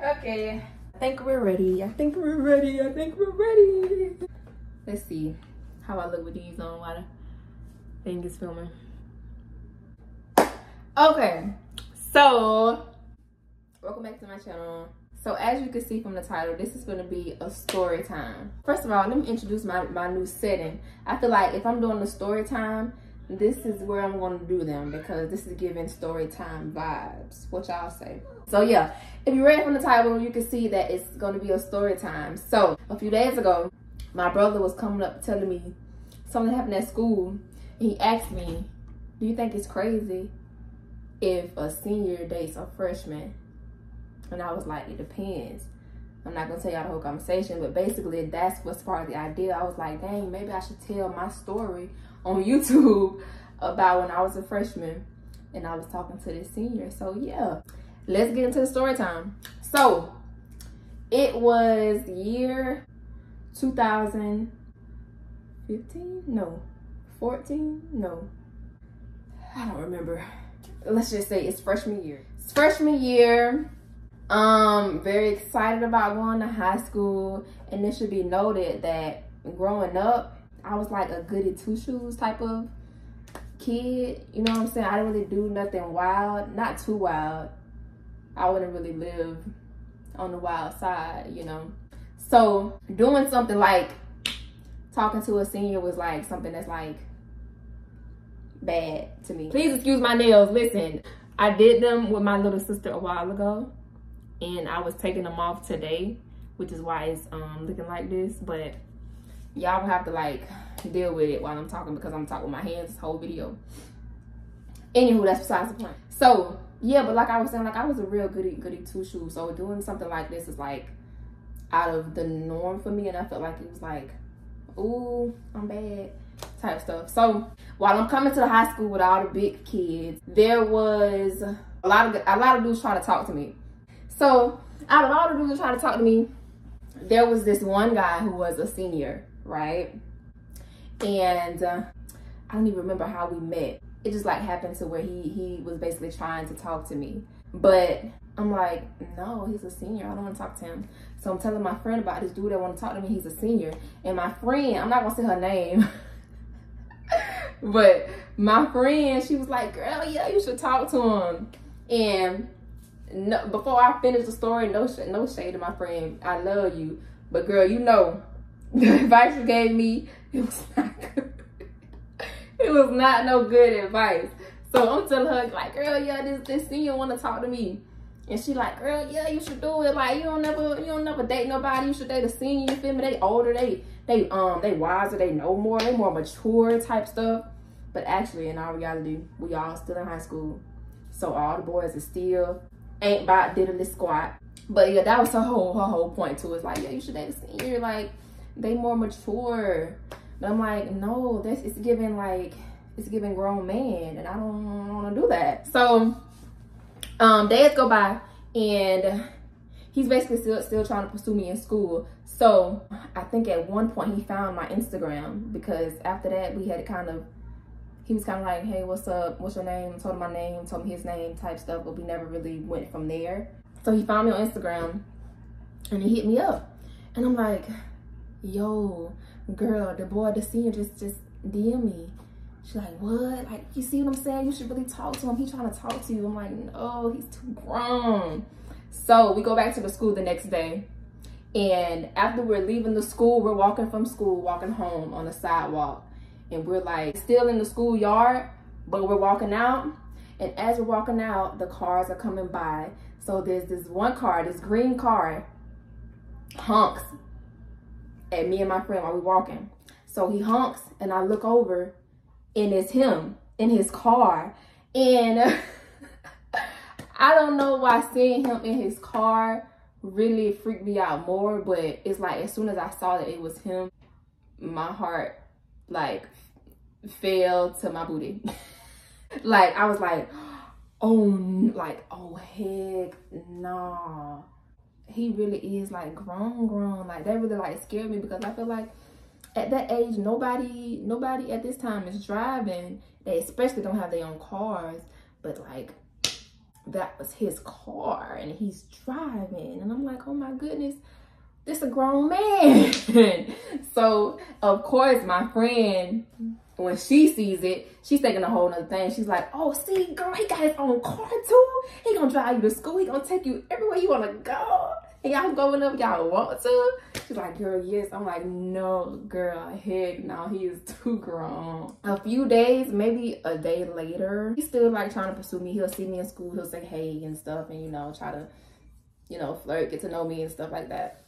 Okay, I think we're ready. Let's see how I look with these on while the thing is filming. Okay, so welcome back to my channel. So as you can see from the title, this is going to be a story time. First of all, let me introduce my new setting. I feel like if I'm doing a story time, this is where I'm going to do them because this is giving story time vibes. What y'all say? So yeah, if you read from the title, you can see that it's going to be a story time. So a few days ago, my brother was coming up telling me something happened at school. And he asked me, do you think it's crazy if a senior dates a freshman? And I was like, it depends. I'm not gonna tell y'all the whole conversation, but basically that's what's part of the idea. I was like, dang, maybe I should tell my story on YouTube about when I was a freshman and I was talking to this senior. So yeah, let's get into the story time. So it was year 2015? No. 14? No. I don't remember. Let's just say it's freshman year. It's freshman year. Very excited about going to high school, and it should be noted that growing up, I was like a goody two shoes type of kid. You know what I'm saying? I didn't really do nothing wild, not too wild. I wouldn't really live on the wild side, you know. So doing something like talking to a senior was like something that's like bad to me. Please excuse my nails. Listen, I did them with my little sister a while ago, and I was taking them off today, which is why it's looking like this. But y'all will have to like deal with it while I'm talking because I'm talking with my hands this whole video. Anywho, that's besides the point. So yeah, but like I was saying, like I was a real goody two shoes. So doing something like this is like out of the norm for me, and I felt like it was like, ooh, I'm bad type stuff. So while I'm coming to the high school with all the big kids, there was a lot of dudes trying to talk to me. So out of all the dudes trying to talk to me, there was this one guy who was a senior, right? And I don't even remember how we met. It just like happened to where he was basically trying to talk to me. But I'm like, no, he's a senior. I don't want to talk to him. So I'm telling my friend about this dude that want to talk to me. He's a senior. And my friend, I'm not going to say her name, but my friend, she was like, girl, yeah, you should talk to him. And no, before I finish the story, no shade to my friend. I love you. But girl, you know, the advice you gave me, it was not good. It was not no good advice. So I'm telling her, like, girl, yeah, this senior want to talk to me. And she like, girl, yeah, you should do it. Like, you don't never date nobody. You should date a senior, you feel me? They older, they wiser, they know more, they more mature type stuff. But actually, in all reality, we all still in high school. So all the boys are still ain't about diddly squat. But yeah, that was her whole point too. It's like, yeah, you should date a senior. Like, they more mature. But I'm like, no, it's giving grown man, and I don't want to do that. So days go by, and he's basically still trying to pursue me in school. So I think at one point he found my Instagram, because after that we had he was kind of like, hey, what's up? What's your name? Told him my name, told me his name type stuff, but we never really went from there. So he found me on Instagram, and he hit me up, and I'm like, yo, girl, the senior just DM me. She's like, what? Like, you see what I'm saying? You should really talk to him. He's trying to talk to you. I'm like, no, he's too grown. So we go back to the school the next day. And after we're leaving the school, we're walking from school, walking home on the sidewalk. And we're like still in the schoolyard, but we're walking out. And as we're walking out, the cars are coming by. So there's this one car, this green car, honks at me and my friend while we're walking. So he honks, and I look over, and it's him in his car. And I don't know why seeing him in his car really freaked me out more, but it's like as soon as I saw that it was him, my heart like fell to my booty. Like I was like, oh heck nah. He really is like grown. Like that really like scared me, because I feel like at that age, nobody at this time is driving. They especially don't have their own cars. But like, that was his car and he's driving. And I'm like, oh my goodness, this a grown man. So of course my friend, when she sees it, she's thinking a whole nother thing. She's like, oh, see, girl, he got his own car too. He gonna drive you to school. He gonna take you everywhere you wanna go. And y'all going up, y'all want to? She's like, girl, yes. I'm like, no, girl, heck no, he is too grown. A few days, maybe a day later, he's still like trying to pursue me. He'll see me in school, he'll say hey and stuff, and you know, try to, you know, flirt, get to know me and stuff like that.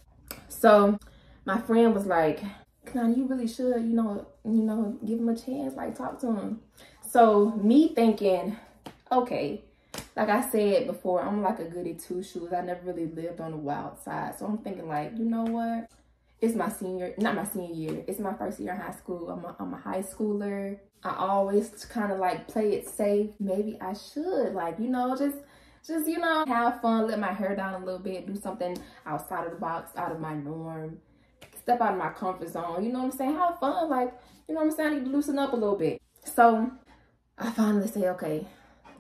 So my friend was like, Kanani, you really should, you know, give him a chance, like talk to him. So me thinking, okay, like I said before, I'm like a goody two-shoes. I never really lived on the wild side. So I'm thinking like, you know what? It's my not my senior year. It's my first year in high school. I'm a high schooler. I always kind of like play it safe. Maybe I should, like, you know, just, you know, have fun, let my hair down a little bit, do something outside of the box, out of my norm, step out of my comfort zone. You know what I'm saying? Have fun, like, you know what I'm saying? I need to loosen up a little bit. So I finally say, okay,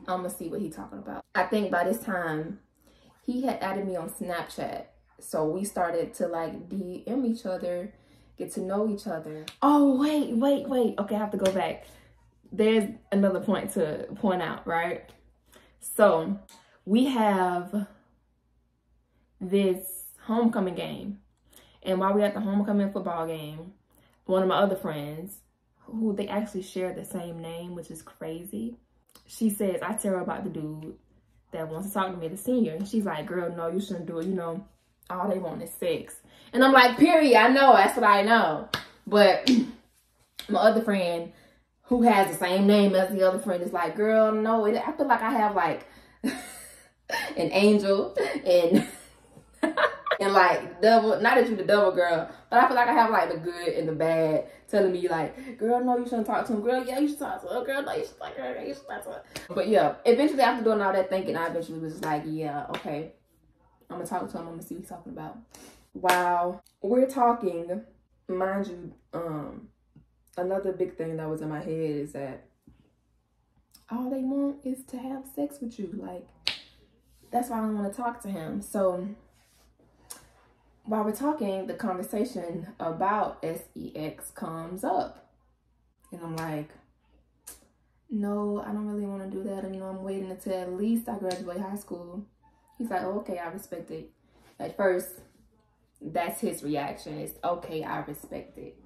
I'm gonna see what he's talking about. I think by this time he had added me on Snapchat. So we started to like DM each other, get to know each other. Oh, wait. Okay, I have to go back. There's another point to point out, right? So we have this homecoming game. And while we're at the homecoming football game, one of my other friends, who they actually share the same name, which is crazy, she says, I tell her about the dude that wants to talk to me, the senior. And she's like, girl, no, you shouldn't do it. You know, all they want is sex. And I'm like, period, I know, that's what I know. But my other friend, who has the same name as the other friend, is like, girl, no, I feel like I have like an angel and and like double, not that you the double girl, but I feel like I have like the good and the bad telling me like, girl, no, you shouldn't talk to him. Girl, yeah, you should talk to her. Girl, no, you should talk to her. You should talk to her. But yeah, eventually after doing all that thinking, I eventually was like, yeah, okay, I'm gonna talk to him. I'm gonna see what he's talking about. Wow, we're talking, mind you, another big thing that was in my head is that all they want is to have sex with you. Like, that's why I don't want to talk to him. So while we're talking, the conversation about sex comes up. And I'm like, no, I don't really want to do that. And, you know, I'm waiting until at least I graduate high school. He's like, oh, okay, I respect it. At first, that's his reaction. It's, okay, I respect it.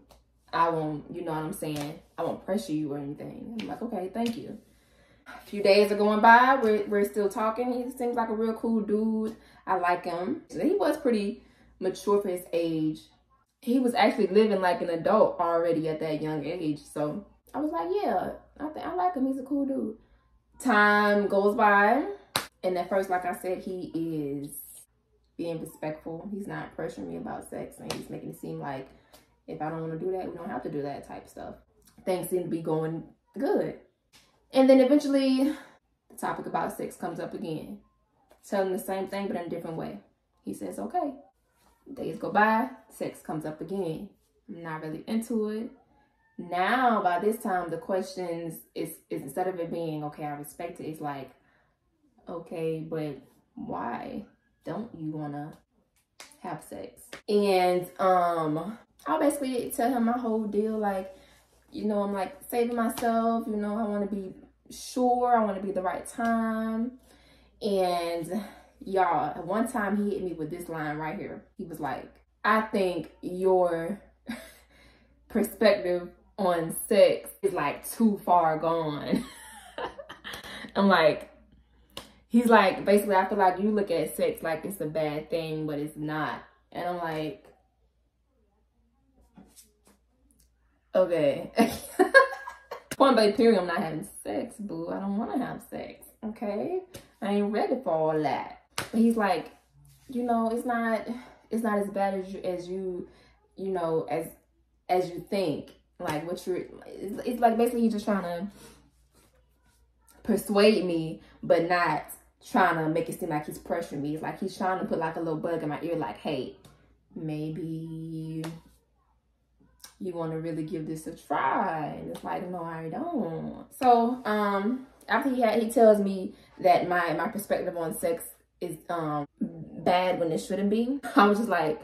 I won't, you know what I'm saying? I won't pressure you or anything. I'm like, okay, thank you. A few days are going by. We're still talking. He seems like a real cool dude. I like him. He was pretty mature for his age. He was actually living like an adult already at that young age. So I was like, yeah, I like him. He's a cool dude. Time goes by. And at first, like I said, he is being respectful. He's not pressuring me about sex. And he's making it seem like if I don't want to do that, we don't have to do that type stuff. Things seem to be going good. And then eventually, the topic about sex comes up again. Tell him the same thing, but in a different way. He says, okay. Days go by, sex comes up again. I'm not really into it. Now, by this time, the questions is instead of it being, okay, I respect it, it's like, okay, but why don't you want to have sex? And I'll basically tell him my whole deal, like, you know, I'm like saving myself, you know, I want to be sure, I want to be the right time. And y'all, at one time he hit me with this line right here. He was like, I think your perspective on sex is like too far gone. I'm like, he's like, basically, I feel like you look at sex like it's a bad thing, but it's not. And I'm like, okay. Point blank period, I'm not having sex, boo. I don't want to have sex, okay? I ain't ready for all that. But he's like, you know, it's not as bad as you know, as you think. Like, what you're, it's like basically he's just trying to persuade me, but not trying to make it seem like he's pressuring me. It's like he's trying to put like a little bug in my ear, like, hey, maybe you want to really give this a try. And it's like, no, I don't. So after he tells me that my perspective on sex is bad when it shouldn't be, I was just like,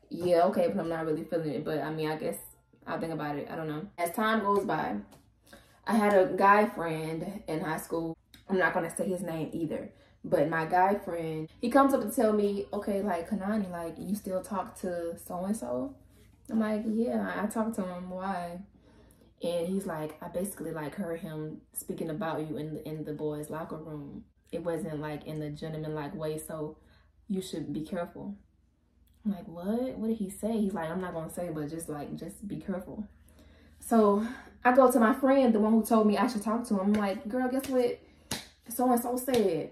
yeah, okay, but I'm not really feeling it. But I mean, I guess I'll think about it. I don't know. As time goes by, I had a guy friend in high school. I'm not gonna say his name either, but my guy friend, he comes up to tell me, okay, like, Kanani, like, you still talk to so-and-so? I'm like, yeah, I talk to him. Why? And he's like, I basically like heard him speaking about you in the boys' locker room. It wasn't like in the gentleman like way, so you should be careful. I'm like, what? What did he say? He's like, I'm not gonna say, but just be careful. So I go to my friend, the one who told me I should talk to him. I'm like, girl, guess what so-and-so said?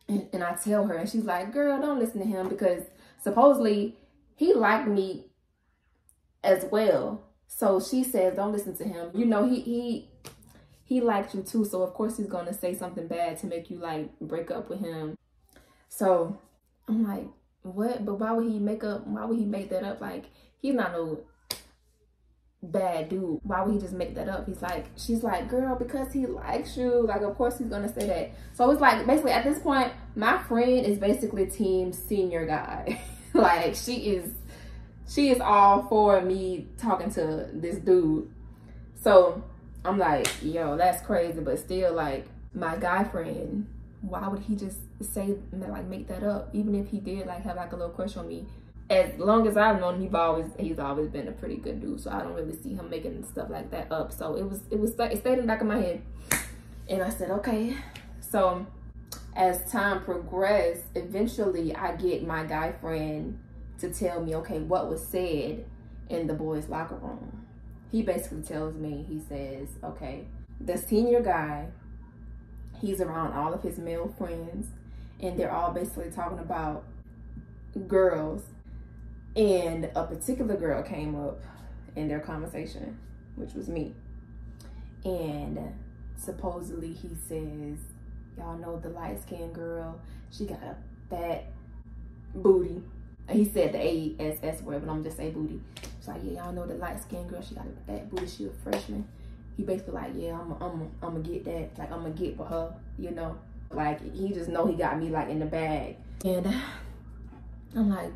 And I tell her, and she's like, girl, don't listen to him, because supposedly he liked me as well. So she says, don't listen to him. You know, he liked you too, so of course he's gonna say something bad to make you like break up with him. So I'm like, what? But why would he make that up? Like, he's not no bad dude. Why would he just make that up? She's like, girl, because he likes you. Like, of course he's gonna say that. So it's like, basically at this point, my friend is basically team senior guy. Like, she is all for me talking to this dude. So I'm like, yo, that's crazy. But still, like, my guy friend, why would he just say, like, make that up? Even if he did like have like a little crush on me. As long as I've known him, he's always been a pretty good dude. So I don't really see him making stuff like that up. So it stayed in the back of my head. And I said, okay. So as time progressed, eventually I get my guy friend to tell me, okay, what was said in the boys' locker room. He basically tells me, he says, okay, the senior guy, he's around all of his male friends, and they're all basically talking about girls. And a particular girl came up in their conversation, which was me. And supposedly he says, y'all know the light-skinned girl, she got a fat booty. He said the A-S-S word, but I'm just saying booty. It's like, yeah, y'all know the light-skinned girl, she got a fat booty, she a freshman. He basically like, yeah, I'm gonna get that. Like, I'm gonna get for her, you know? Like, he just know he got me, like, in the bag. And I'm like,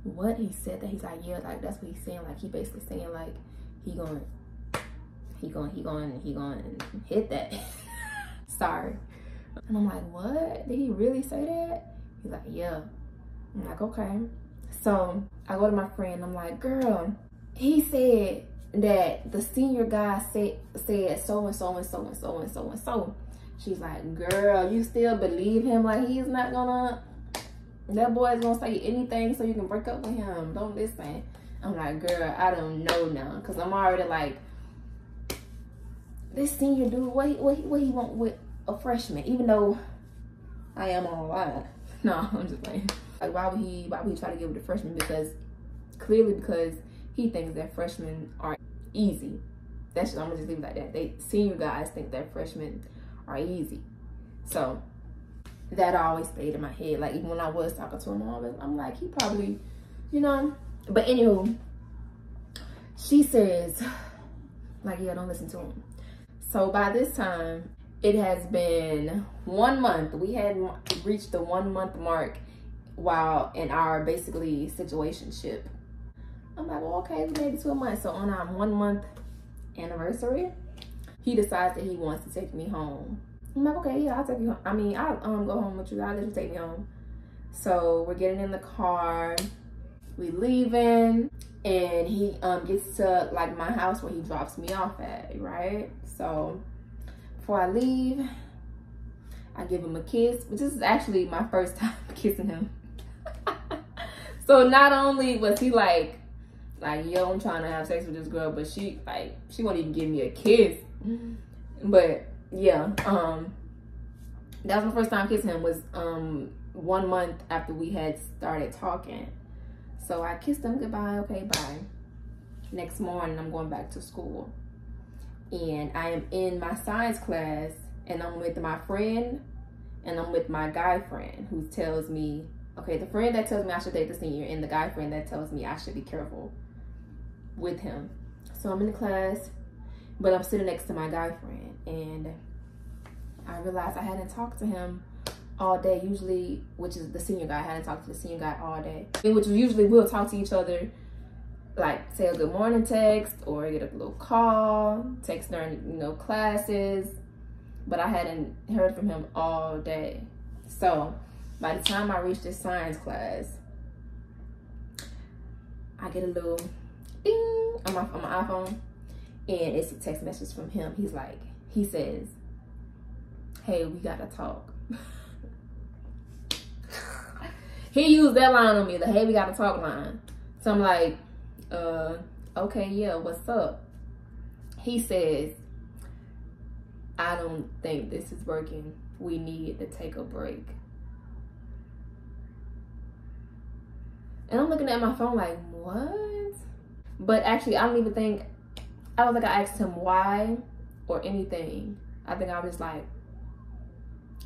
what? He said that. He's like, yeah, like, that's what he's saying. Like, he basically saying, like, he going hit that. Sorry. And I'm like, what? Did he really say that? He's like, yeah. I'm like, okay. So I go to my friend. I'm like, girl, he said that the senior guy said so and so and so and so and so and so. She's like, girl, you still believe him? Like, he's not gonna, that boy's gonna say anything so you can break up with him. Don't listen. I'm like, girl, I don't know now, because I'm already like, this senior dude, what he want with a freshman? Even though I am online. No, I'm just playing. Like, why would he try to get with a freshman? Because he thinks that freshmen are easy. I'm gonna just leave it like that. Senior guys think that freshmen are easy. So that always stayed in my head. Like, even when I was talking to him, I'm like, he probably, you know. But anywho, she says, like, yeah, don't listen to him. So by this time, it has been 1 month. We had reached the 1 month mark while in our basically situationship. I'm like, well, okay, we made it to a month. So on our 1 month anniversary, he decides that he wants to take me home. I'm like, okay, yeah, I'll take you home. I mean, I'll go home with you. I'll let you take me home. So we're getting in the car, we leaving, and he gets to like my house where he drops me off at, right? So before I leave, I give him a kiss, which is actually my first time kissing him. So not only was he like, yo, I'm trying to have sex with this girl, but she won't even give me a kiss. But yeah, that was my first time kissing him, was 1 month after we had started talking. So I kissed him goodbye, okay, bye. Next morning, I'm going back to school. And I am in my science class, and I'm with my friend, and I'm with my guy friend, who tells me, okay, the friend that tells me I should date the senior, and the guy friend that tells me I should be careful with him. So I'm in the class, but I'm sitting next to my guy friend, and I realized I hadn't talked to him all day. Usually, which is the senior guy, I hadn't talked to the senior guy all day. Which usually we'll talk to each other, like say a good morning text or get a little call, text during, you know, classes. But I hadn't heard from him all day. So by the time I reached this science class, I get a little ding on my iPhone, and it's a text message from him. He says, "Hey, we gotta talk." He used that line on me, the "hey, we gotta talk" line. So I'm like, okay, yeah, what's up? He says, "I don't think this is working. We need to take a break." And I'm looking at my phone like, what? But actually, I don't think I asked him why or anything. I think I was like,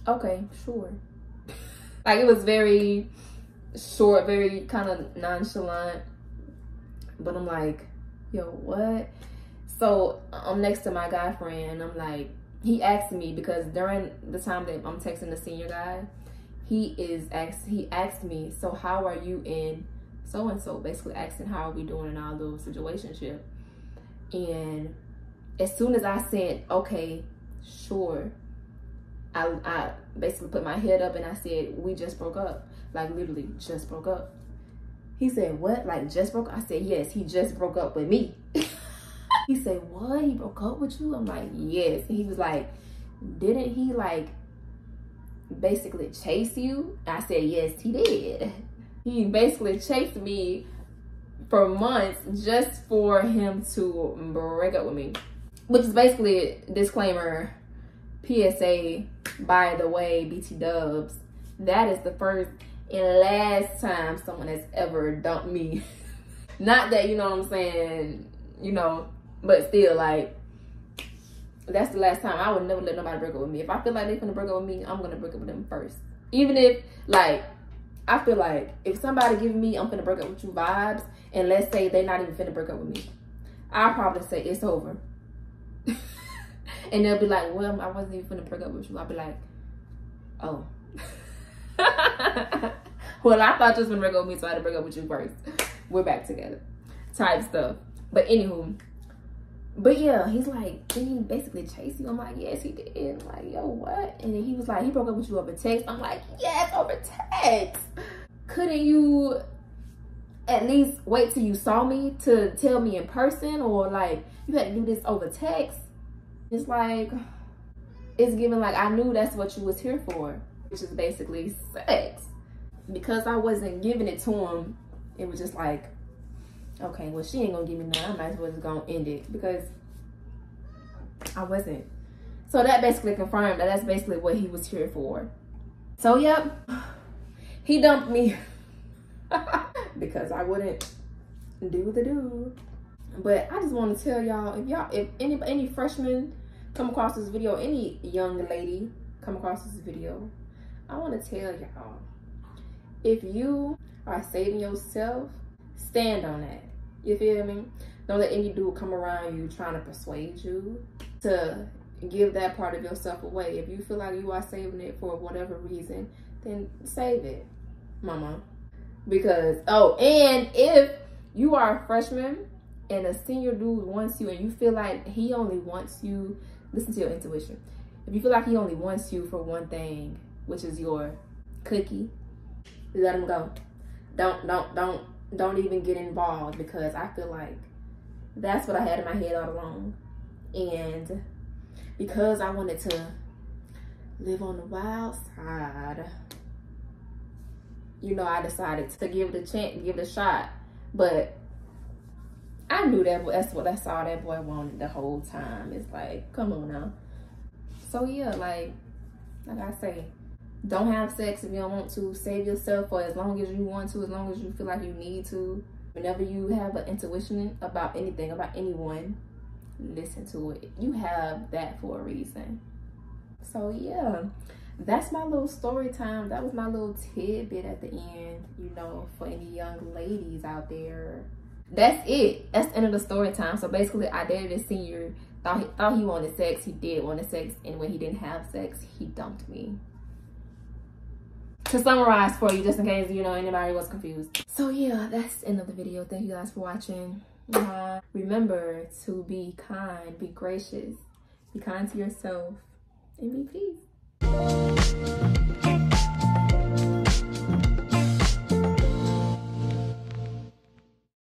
okay, sure. Like, it was very short, very kind of nonchalant. But I'm like, yo, what? So I'm next to my guy friend. I'm like, he asked me, because during the time that I'm texting the senior guy, he asked me, so how are you in so-and-so? Basically asking how are we doing in our little situationship. And as soon as I said, okay, sure, I basically put my head up and I said, we just broke up. Like, literally just broke up. He said, what? Like, just broke up? I said, yes, he just broke up with me. He said, what? He broke up with you? I'm like, yes. And he was like, didn't he, like, basically chase you? I said, yes, he did. He basically chased me for months just for him to break up with me. Which is basically a disclaimer, PSA, by the way, BT dubs, that is the first and last time someone has ever dumped me. Not that, you know what I'm saying, you know, but still, like, that's the last time. I would never let nobody break up with me. If I feel like they're gonna break up with me, I'm gonna break up with them first. Even if, like, I feel like if somebody giving me I'm finna break up with you vibes, and let's say they're not even finna break up with me, I'll probably say it's over. And they'll be like, well, I wasn't even finna break up with you. I'll be like, oh. Well, I thought you was gonna break up with me, so I had to break up with you first. We're back together. Type stuff. But anywho. But yeah, he's like, didn't he basically chase you? I'm like, yes, he did. I'm like, yo, what? And then he was like, he broke up with you over text. I'm like, yes, over text. Couldn't you at least wait till you saw me to tell me in person? Or like, you had to do this over text? It's like, it's given like I knew that's what you was here for, which is basically sex. Because I wasn't giving it to him, it was just like, okay, well, she ain't gonna give me none. I might as well just gonna end it, because I wasn't. So that basically confirmed that that's basically what he was here for. So yep, he dumped me because I wouldn't do the do. But I just want to tell y'all, if any freshmen come across this video, any young lady come across this video, I want to tell y'all, if you are saving yourself, stand on that. You feel me? Don't let any dude come around you trying to persuade you to give that part of yourself away. If you feel like you are saving it for whatever reason, then save it, mama. Because, oh, and if you are a freshman and a senior dude wants you and you feel like he only wants you, listen to your intuition. If you feel like he only wants you for one thing, which is your cookie, let him go. Don't even get involved, because I feel like that's what I had in my head all along. And because I wanted to live on the wild side, you know, I decided to give it a chance, give it a shot. But I knew that's all that boy wanted the whole time. It's like, come on now. So yeah, like I say, don't have sex if you don't want to. Save yourself for as long as you want to, as long as you feel like you need to. Whenever you have an intuition about anything, about anyone, listen to it. You have that for a reason. So yeah, that's my little story time. That was my little tidbit at the end, you know, for any young ladies out there. That's it. That's the end of the story time. So basically, I dated a senior Thought he wanted sex. He did want sex, and when he didn't have sex, he dumped me. To summarize for you, just in case, you know, anybody was confused. So yeah, that's the end of the video. Thank you guys for watching. Remember to be kind, be gracious, be kind to yourself, and be peace.